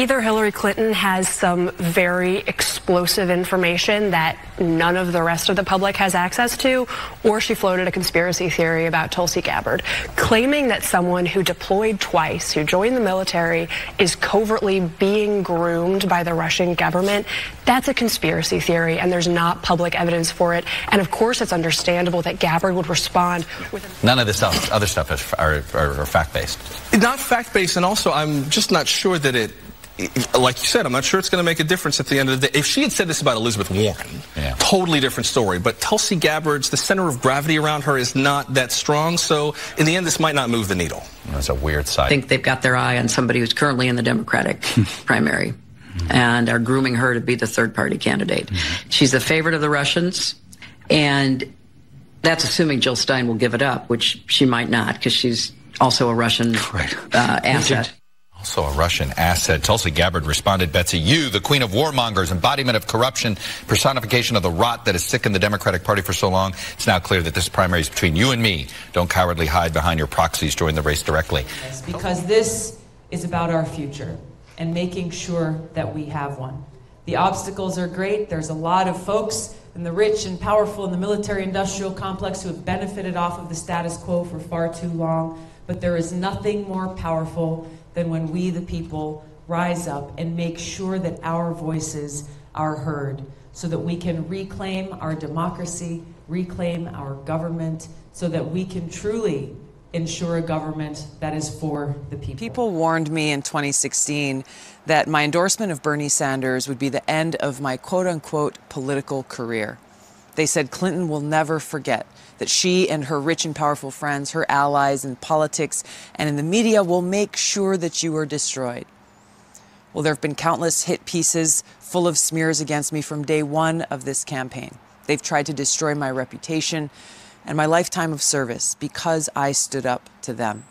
Either Hillary Clinton has some very explosive information that none of the rest of the public has access to, or she floated a conspiracy theory about Tulsi Gabbard, claiming that someone who deployed twice, who joined the military, is covertly being groomed by the Russian government. That's a conspiracy theory, and there's not public evidence for it. And of course, it's understandable that Gabbard would respond with none of this other stuff is are fact-based. Not fact-based, and also I'm just not sure that it, like you said, I'm not sure it's going to make a difference at the end of the day. If she had said this about Elizabeth Warren, totally different story. But Tulsi Gabbard's, the center of gravity around her is not that strong. So in the end, this might not move the needle. That's a weird side. I think they've got their eye on somebody who's currently in the Democratic primary and are grooming her to be the third-party candidate. She's the favorite of the Russians, and that's assuming Jill Stein will give it up, which she might not, because she's also a Russian asset. Also a Russian asset. Tulsi Gabbard responded, Betsy, you, the queen of warmongers, embodiment of corruption, personification of the rot that has sickened the Democratic Party for so long. It's now clear that this primary is between you and me. Don't cowardly hide behind your proxies. Join the race directly. Because this is about our future and making sure that we have one. The obstacles are great. There's a lot of folks and the rich and powerful in the military-industrial complex who have benefited off of the status quo for far too long. But there is nothing more powerful than when we, the people, rise up and make sure that our voices are heard so that we can reclaim our democracy, reclaim our government, so that we can truly ensure a government that is for the people. People warned me in 2016 that my endorsement of Bernie Sanders would be the end of my quote-unquote political career. They said Clinton will never forget that she and her rich and powerful friends, her allies in politics and in the media, will make sure that you are destroyed. Well, there have been countless hit pieces full of smears against me from day one of this campaign. They've tried to destroy my reputation and my lifetime of service because I stood up to them.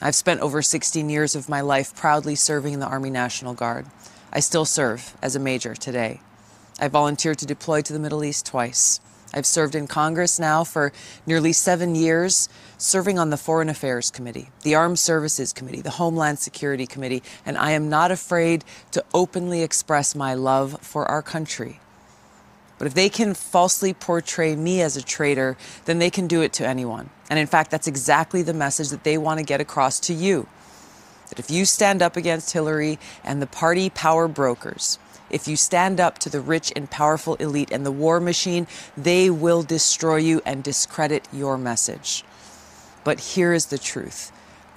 I've spent over 16 years of my life proudly serving in the Army National Guard. I still serve as a major today. I volunteered to deploy to the Middle East twice. I've served in Congress now for nearly 7 years, serving on the Foreign Affairs Committee, the Armed Services Committee, the Homeland Security Committee, and I am not afraid to openly express my love for our country. But if they can falsely portray me as a traitor, then they can do it to anyone. And in fact, that's exactly the message that they want to get across to you. That if you stand up against Hillary and the party power brokers, if you stand up to the rich and powerful elite and the war machine, they will destroy you and discredit your message. But here is the truth.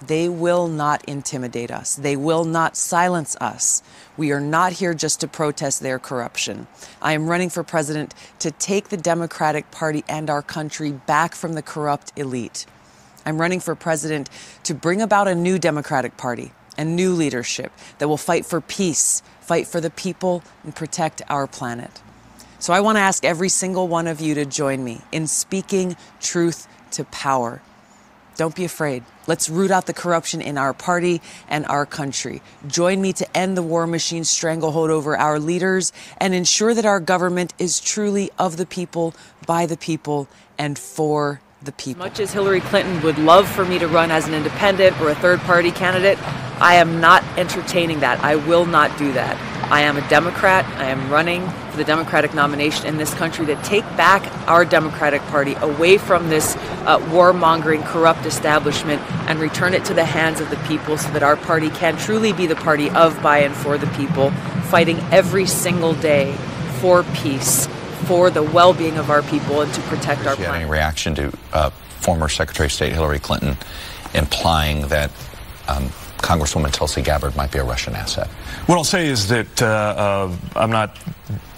They will not intimidate us. They will not silence us. We are not here just to protest their corruption. I am running for president to take the Democratic Party and our country back from the corrupt elite. I'm running for president to bring about a new Democratic Party and new leadership that will fight for peace, fight for the people, and protect our planet. So I want to ask every single one of you to join me in speaking truth to power. Don't be afraid. Let's root out the corruption in our party and our country. Join me to end the war machine's stranglehold over our leaders and ensure that our government is truly of the people, by the people, and for the people. As much as Hillary Clinton would love for me to run as an independent or a third-party candidate, I am not entertaining that. I will not do that. I am a Democrat. I am running for the Democratic nomination in this country to take back our Democratic Party away from this warmongering, corrupt establishment and return it to the hands of the people so that our party can truly be the party of, by, and for the people, fighting every single day for peace, for the well-being of our people, and to protect our planet. Any reaction to former Secretary of State Hillary Clinton implying that Congresswoman Tulsi Gabbard might be a Russian asset? What I'll say is that I'm not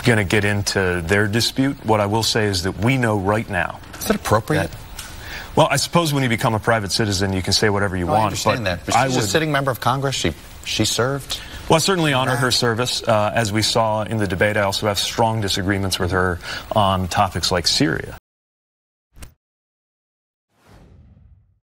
going to get into their dispute. What I will say is that we know right now. Is that appropriate? Well, I suppose when you become a private citizen, you can say whatever you want. I understand that. But she's a sitting member of Congress. She served. Well, I certainly honor her service. As we saw in the debate, I also have strong disagreements with her on topics like Syria.